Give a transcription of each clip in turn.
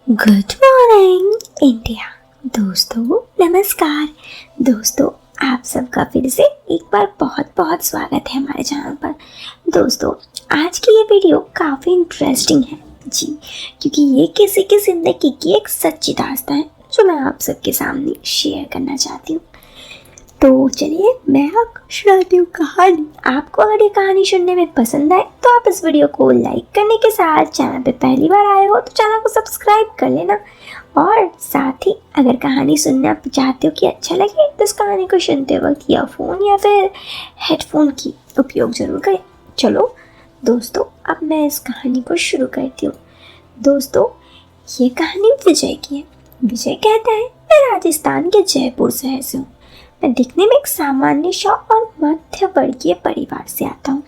Good morning India. दोस्तों नमस्कार। दोस्तों आप सबका फिर से एक बार बहुत बहुत स्वागत है हमारे चैनल पर। दोस्तों आज की ये वीडियो काफ़ी इंटरेस्टिंग है जी, क्योंकि ये किसी की ज़िंदगी की एक सच्ची दास्तान है जो मैं आप सबके सामने शेयर करना चाहती हूँ। तो चलिए मैं आपको सुनाती हूँ कहानी। आपको अगर ये कहानी सुनने में पसंद आए तो आप इस वीडियो को लाइक करने के साथ चैनल पे पहली बार आए हो तो चैनल को सब्सक्राइब कर लेना, और साथ ही अगर कहानी सुनना चाहते हो कि अच्छा लगे तो इस कहानी को सुनते वक्त ईयरफोन या फिर हेडफोन की उपयोग ज़रूर करें। चलो दोस्तों अब मैं इस कहानी को शुरू करती हूँ। दोस्तों ये कहानी विजय की है। विजय कहता है मैं राजस्थान के जयपुर शहर से हूँ। मैं दिखने में एक सामान्य सा और मध्य वर्गीय परिवार से आता हूँ।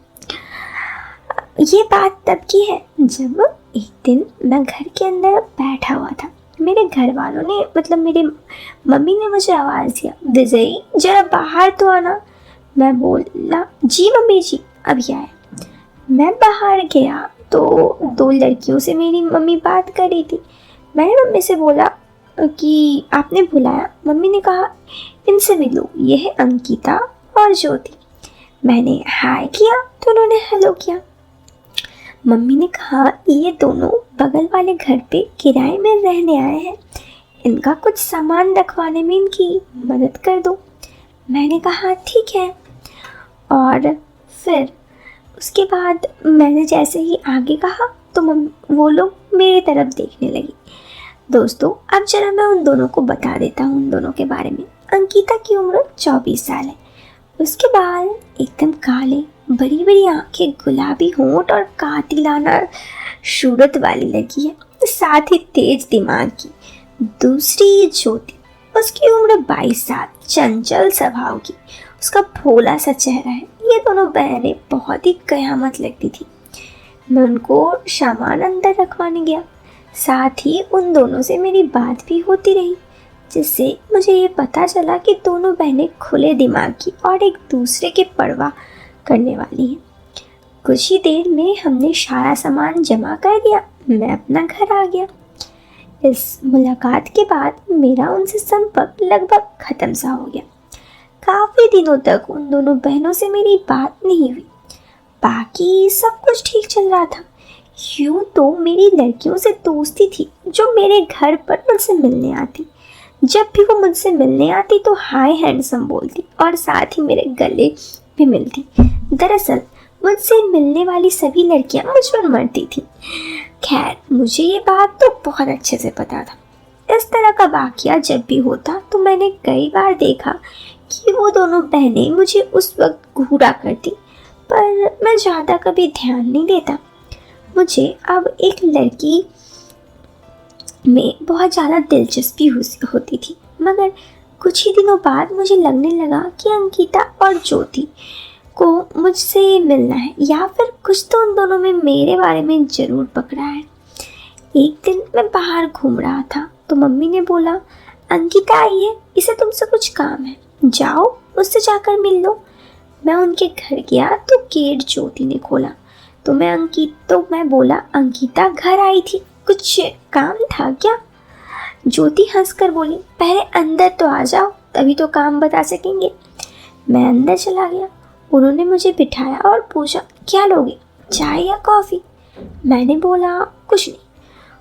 ये बात तब की है जब एक दिन मैं घर के अंदर बैठा हुआ था। मेरे घर वालों ने मेरे मम्मी ने मुझे आवाज़ दिया, विजय जरा बाहर तो आना। मैं बोला जी मम्मी जी अभी आया। मैं बाहर गया तो दो लड़कियों से मेरी मम्मी बात कर रही थी। मैंने मम्मी से बोला कि आपने बुलाया। मम्मी ने कहा इनसे मिलो, ये है अंकिता और ज्योति। मैंने हाय किया तो उन्होंने हेलो किया। मम्मी ने कहा ये दोनों बगल वाले घर पे किराए में रहने आए हैं, इनका कुछ सामान रखवाने में इनकी मदद कर दो। मैंने कहा ठीक है। और फिर उसके बाद मैंने जैसे ही आगे कहा तो वो लोग मेरी तरफ देखने लगी। दोस्तों अब जरा मैं उन दोनों को बता देता हूँ उन दोनों के बारे में। अंकिता की उम्र 24 साल है। उसके बाल एकदम काले, बड़ी बड़ी आंखें, गुलाबी होंठ और कातिलाना सूरत वाली लड़की है, साथ ही तेज दिमाग की। दूसरी ज्योति, उसकी उम्र 22 साल, चंचल स्वभाव की, उसका भोला सा चेहरा है। ये दोनों बहनें बहुत ही कयामत लगती थी। मैं उनको सामान अंदर रखवाने गया, साथ ही उन दोनों से मेरी बात भी होती रही, जिससे मुझे ये पता चला कि दोनों बहनें खुले दिमाग की और एक दूसरे की परवाह करने वाली हैं। कुछ ही देर में हमने सारा सामान जमा कर दिया। मैं अपना घर आ गया। इस मुलाकात के बाद मेरा उनसे संपर्क लगभग खत्म सा हो गया। काफ़ी दिनों तक उन दोनों बहनों से मेरी बात नहीं हुई। बाकी सब कुछ ठीक चल रहा था। यूँ तो मेरी लड़कियों से दोस्ती थी जो मेरे घर पर मुझसे मिलने आती। जब भी वो मुझसे मिलने आती तो हाय हैंडसम बोलती और साथ ही मेरे गले भी मिलती। दरअसल मुझसे मिलने वाली सभी लड़कियां मुझ पर मरती थी। खैर मुझे ये बात तो बहुत अच्छे से पता था। इस तरह का वाकया जब भी होता तो मैंने कई बार देखा कि वो दोनों बहनें मुझे उस वक्त घूरा करती, पर मैं ज़्यादा कभी ध्यान नहीं देता। मुझे अब एक लड़की में बहुत ज़्यादा दिलचस्पी होती थी, मगर कुछ ही दिनों बाद मुझे लगने लगा कि अंकिता और ज्योति को मुझसे मिलना है, या फिर कुछ तो उन दोनों में मेरे बारे में ज़रूर पकड़ा है। एक दिन मैं बाहर घूम रहा था तो मम्मी ने बोला अंकिता आई है, इसे तुमसे कुछ काम है, जाओ उससे जाकर मिल लो। मैं उनके घर गया तो गेट ज्योति ने खोला तो मैं बोला अंकिता घर आई थी, कुछ काम था क्या? ज्योति हंसकर बोली पहले अंदर तो आ जाओ तभी तो काम बता सकेंगे। मैं अंदर चला गया। उन्होंने मुझे बिठाया और पूछा क्या लोगे, चाय या कॉफ़ी? मैंने बोला कुछ नहीं।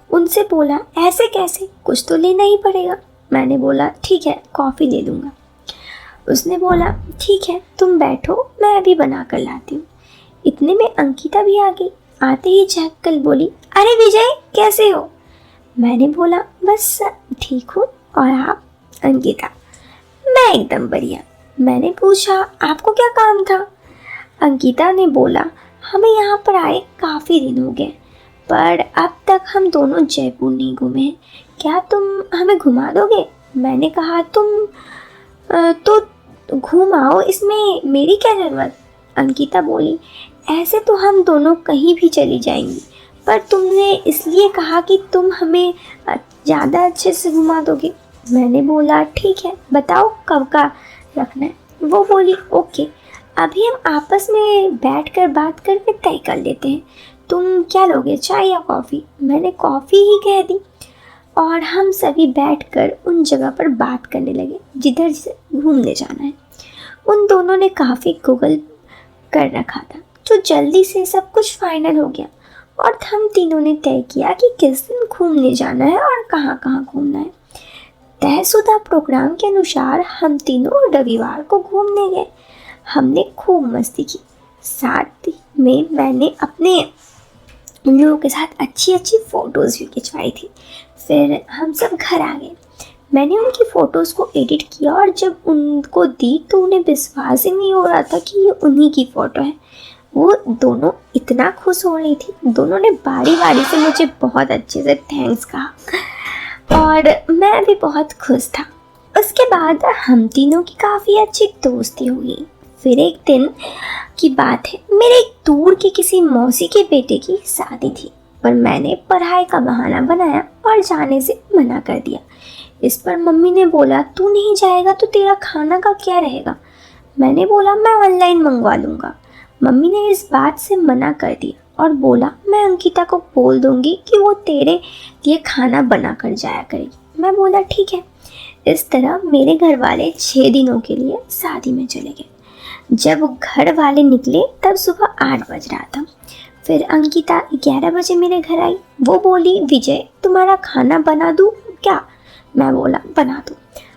उनसे बोला ऐसे कैसे, कुछ तो लेना ही पड़ेगा। मैंने बोला ठीक है कॉफ़ी ले लूँगा। उसने बोला ठीक है तुम बैठो, मैं अभी बना कर लाती हूँ। इतने में अंकिता भी आ गई। आते ही झक कर बोली अरे विजय कैसे हो? मैंने बोला बस ठीक हूँ, और आप? अंकिता मैं एकदम बढ़िया। मैंने पूछा आपको क्या काम था? अंकिता ने बोला हमें यहाँ पर आए काफ़ी दिन हो गए, पर अब तक हम दोनों जयपुर नहीं घूमे हैं, क्या तुम हमें घुमा दोगे? मैंने कहा तुम तो घूम आओ, इसमें मेरी क्या ज़रूरत? अंकिता बोली ऐसे तो हम दोनों कहीं भी चली जाएंगी, पर तुमने इसलिए कहा कि तुम हमें ज़्यादा अच्छे से घुमा दोगे। मैंने बोला ठीक है बताओ कब का रखना है? वो बोली ओके अभी हम आपस में बैठकर बात करके तय कर लेते हैं। तुम क्या लोगे, चाय या कॉफ़ी? मैंने कॉफ़ी ही कह दी। और हम सभी बैठकर उन जगह पर बात करने लगे जिधर से घूमने जाना है। उन दोनों ने काफ़ी गूगल कर रखा था, जो जल्दी से सब कुछ फाइनल हो गया और हम तीनों ने तय किया कि किस दिन घूमने जाना है और कहाँ कहाँ घूमना है। तयशुदा प्रोग्राम के अनुसार हम तीनों रविवार को घूमने गए। हमने खूब मस्ती की, साथ में मैंने अपने उन लोगों के साथ अच्छी अच्छी फ़ोटोज़ भी खिंचवाई थी। फिर हम सब घर आ गए। मैंने उनकी फ़ोटोज़ को एडिट किया और जब उनको दी तो उन्हें विश्वास ही नहीं हो रहा था कि ये उन्हीं की फ़ोटो है। वो दोनों इतना खुश हो रही थी। दोनों ने बारी बारी से मुझे बहुत अच्छे से थैंक्स कहा और मैं भी बहुत खुश था। उसके बाद हम तीनों की काफ़ी अच्छी दोस्ती हुई। फिर एक दिन की बात है, मेरे एक दूर के किसी मौसी के बेटे की शादी थी, पर मैंने पढ़ाई का बहाना बनाया और जाने से मना कर दिया। इस पर मम्मी ने बोला, तू नहीं जाएगा तो तेरा खाना का क्या रहेगा। मैंने बोला, मैं ऑनलाइन मंगवा लूँगा। मम्मी ने इस बात से मना कर दिया और बोला, मैं अंकिता को बोल दूँगी कि वो तेरे लिए खाना बना कर जाया करेगी। मैं बोला, ठीक है। इस तरह मेरे घर वाले 6 दिनों के लिए शादी में चले गए। जब घर वाले निकले तब सुबह 8 बज रहा था। फिर अंकिता 11 बजे मेरे घर आई। वो बोली, विजय तुम्हारा खाना बना दूँ क्या। मैं बोला, बना दो।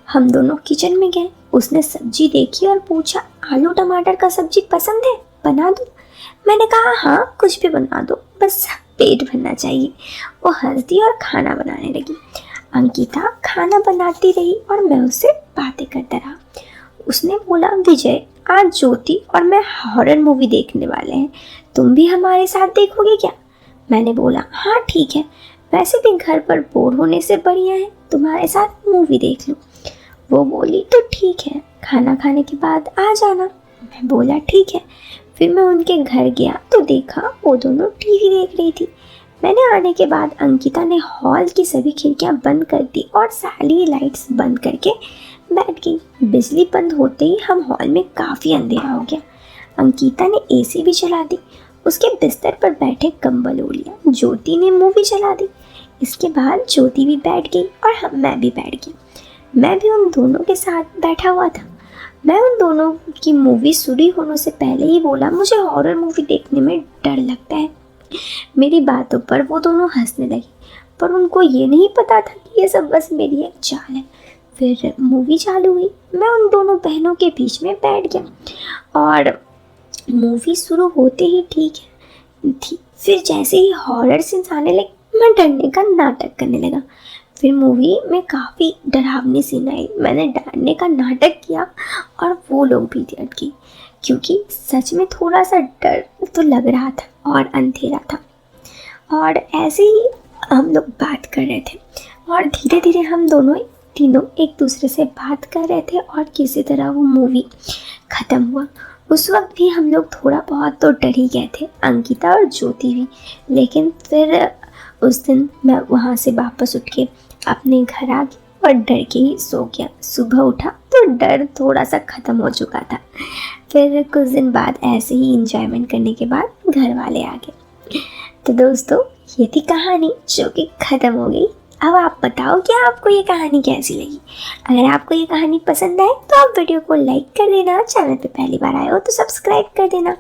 हम दोनों किचन में गए। उसने सब्जी देखी और पूछा, आलू टमाटर का सब्जी पसंद है, बना दूँ। मैंने कहा, हाँ कुछ भी बना दो, बस पेट भरना चाहिए। वो हंस दी और खाना बनाने लगी। अंकिता खाना बनाती रही और मैं उससे बातें करता रहा। उसने बोला, विजय आज ज्योति और मैं हॉरर मूवी देखने वाले हैं, तुम भी हमारे साथ देखोगे क्या। मैंने बोला, हाँ ठीक है, वैसे भी घर पर बोर होने से बढ़िया है तुम्हारे साथ मूवी देख लूँ। वो बोली, तो ठीक है, खाना खाने के बाद आ जाना। मैं बोला, ठीक है। फिर मैं उनके घर गया तो देखा वो दोनों टीवी देख रही थी। मैंने आने के बाद अंकिता ने हॉल की सभी खिड़कियां बंद कर दी और सारी लाइट्स बंद करके बैठ गई। बिजली बंद होते ही हम हॉल में काफ़ी अंधेरा हो गया। अंकिता ने एसी भी चला दी। उसके बिस्तर पर बैठे कंबल ओढ़ लिया। ज्योति ने मूवी चला दी। इसके बाद ज्योति भी बैठ गई और मैं भी बैठ गई। मैं भी उन दोनों के साथ बैठा हुआ था। मैं उन दोनों की मूवी शुरू होने से पहले ही बोला, मुझे हॉरर मूवी देखने में डर लगता है। मेरी बातों पर वो दोनों हंसने लगे, पर उनको ये नहीं पता था कि ये सब बस मेरी एक चाल है। फिर मूवी चालू हुई। मैं उन दोनों बहनों के बीच में बैठ गया और मूवी शुरू होते ही ठीक थी। फिर जैसे ही हॉरर सीन्स आने लगे, मैं डरने का नाटक करने लगा। फिर मूवी में काफ़ी डरावनी सीन आई। मैंने डरने का नाटक किया और वो लोग भी डर गए, क्योंकि सच में थोड़ा सा डर तो लग रहा था और अंधेरा था। और ऐसे ही हम लोग बात कर रहे थे और धीरे धीरे हम तीनों एक दूसरे से बात कर रहे थे और किसी तरह वो मूवी ख़त्म हुआ। उस वक्त भी हम लोग थोड़ा बहुत तो डर ही गए थे, अंकिता और ज्योति भी। लेकिन फिर उस दिन मैं वहाँ से वापस उठ के अपने घर आ गई और डर के ही सो गया। सुबह उठा तो डर थोड़ा सा ख़त्म हो चुका था। फिर कुछ दिन बाद ऐसे ही इंजॉयमेंट करने के बाद घर वाले आ गए। तो दोस्तों, ये थी कहानी जो कि ख़त्म हो गई। अब आप बताओ कि आपको ये कहानी कैसी लगी। अगर आपको ये कहानी पसंद आए तो आप वीडियो को लाइक कर देना। चैनल पे पहली बार आए हो तो सब्सक्राइब कर देना।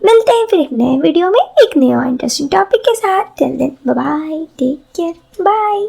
मिलते हैं फिर एक नए वीडियो में एक नए और इंटरेस्टिंग टॉपिक के साथ। Till then bye bye, take care, bye.